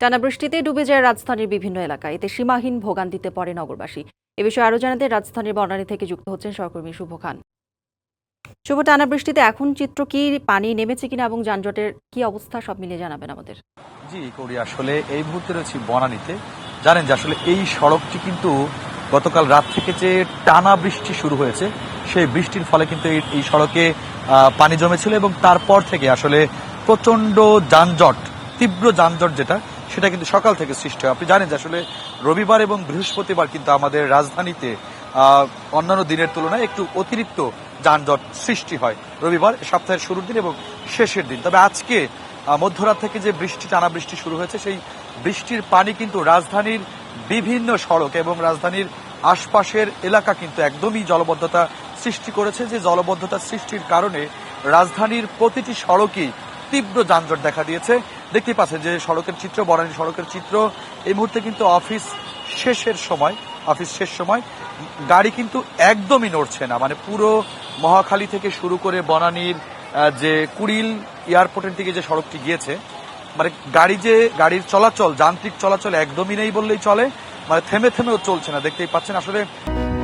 টানা বৃষ্টিতে ডুবে যায় রাজধানীর বিভিন্ন এলাকা, এতে সীমাহীন ভোগান্তিতে পড়ে নগরবাসী। এ বিষয়ে আরো জানাতে রাজধানীর বনানী থেকে যুক্ত হচ্ছেন সহকর্মী শুভ খান। শুভ, টানা বৃষ্টিতে এখন চিত্র কি, পানি নেমেছে কিনা এবং যানজটের কি অবস্থা, সব মিলিয়ে জানাবেন আমাদের। জি করি, আসলে এই মুহূর্তে রয়েছি বনানীতে। জানেন যে আসলে এই সড়কটি কিন্তু গতকাল রাত থেকে যে টানা বৃষ্টি শুরু হয়েছে, সেই বৃষ্টির ফলে কিন্তু এই সড়কে পানি জমেছিল এবং তারপর থেকে আসলে প্রচন্ড যানজট, তীব্র যানজট যেটা, সেটা কিন্তু সকাল থেকে সৃষ্টি হয়। আপনি জানেন যে আসলে রবিবার এবং বৃহস্পতিবার কিন্তু আমাদের রাজধানীতে অন্যান্য দিনের তুলনায় একটু অতিরিক্ত যানজট সৃষ্টি হয় রবিবার, সপ্তাহের শুরুর দিন এবং শেষের দিন। তবে আজকে মধ্যরাত থেকে যে টানা বৃষ্টি শুরু হয়েছে, সেই বৃষ্টির পানি কিন্তু রাজধানীর বিভিন্ন সড়ক এবং রাজধানীর আশপাশের এলাকা কিন্তু একদমই জলবদ্ধতা সৃষ্টি করেছে। যে জলবদ্ধতা সৃষ্টির কারণে রাজধানীর প্রতিটি সড়কই তীব্র যানজট দেখা দিয়েছে। দেখতেই পাচ্ছেন যে সড়কের চিত্র, বনানী সড়কের চিত্র। এই মুহূর্তে কিন্তু অফিস শেষ সময় গাড়ি কিন্তু একদমই নড়ছে না। মানে পুরো মহাখালী থেকে শুরু করে বনানীর যে কুড়িল এয়ারপোর্টের দিকে যে সড়কটি গিয়েছে, মানে গাড়ির চলাচল, যান্ত্রিক চলাচল একদমই নেই বললেই চলে। মানে থেমেও চলছে না, দেখতেই পাচ্ছেন। আসলে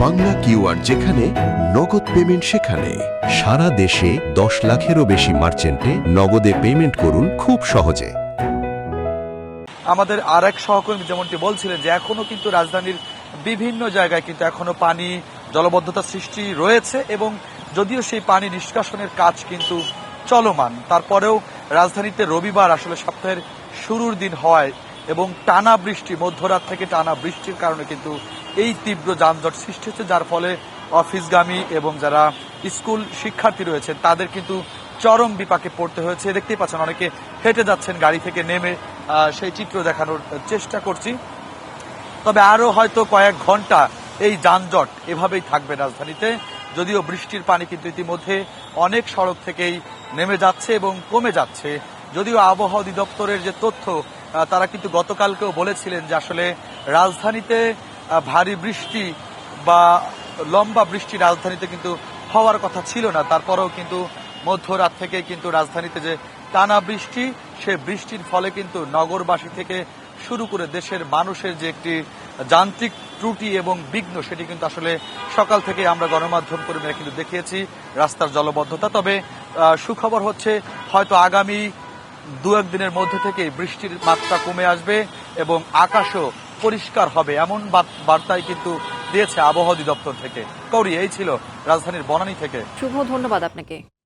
বাংলা কিউআর যেখানে, নগদ পেমেন্ট সেখানে। সারা দেশে 10 লাখেরও বেশি মার্চেন্টে নগদে পেমেন্ট করুন খুব সহজে। আমাদের আর এক সহকর্মী যেমনটি বলছিলেন যে এখনো কিন্তু রাজধানীর বিভিন্ন জায়গায় কিন্তু এখনো পানি, জলবদ্ধতা সৃষ্টি রয়েছে এবং যদিও সেই পানি নিষ্কাশনের কাজ কিন্তু চলমান, তারপরেও রাজধানীতে রবিবার আসলে সপ্তাহের শুরুর দিন হয় এবং টানা বৃষ্টি, মধ্যরাত থেকে টানা বৃষ্টির কারণে কিন্তু এই তীব্র যানজট সৃষ্টি হচ্ছে, যার ফলে অফিসগামী এবং যারা স্কুল শিক্ষার্থী রয়েছেন তাদের কিন্তু চরম বিপাকে পড়তে হয়েছে। দেখতেই পাচ্ছেন অনেকে হেঁটে যাচ্ছেন, গাড়ি থেকে নেমে সেই চিত্র দেখানোর চেষ্টা করছি। তবে আরো হয়তো কয়েক ঘন্টা এই যানজট এভাবেই থাকবে রাজধানীতে। যদিও বৃষ্টির পানি কিন্তু ইতিমধ্যে অনেক সড়ক থেকেই নেমে যাচ্ছে এবং কমে যাচ্ছে। যদিও আবহাওয়া অধিদপ্তরের যে তথ্য, তারা কিন্তু গতকালকেও বলেছিলেন যে আসলে রাজধানীতে ভারী বৃষ্টি বা লম্বা বৃষ্টি রাজধানীতে কিন্তু হওয়ার কথা ছিল না। তারপরেও কিন্তু মধ্যরাত থেকে কিন্তু রাজধানীতে যে টানা বৃষ্টি, সে বৃষ্টির ফলে কিন্তু নগরবাসী থেকে শুরু করে দেশের মানুষের যে একটি যান্ত্রিক ত্রুটি এবং বিঘ্ন, সেটি কিন্তু আসলে সকাল থেকে আমরা গণমাধ্যম কর্মীরা কিন্তু দেখিয়েছি রাস্তার জলবদ্ধতা। তবে সুখবর হচ্ছে হয়তো আগামী 2-1 দিনের মধ্যে থেকে বৃষ্টির মাত্রা কমে আসবে এবং আকাশও পরিষ্কার হবে, এমন বার্তাই কিন্তু দিয়েছে আবহাওয়া অধিদপ্তর থেকে। কৌরি, এই ছিল রাজধানীর বনানী থেকে। শুভ, ধন্যবাদ আপনাকে।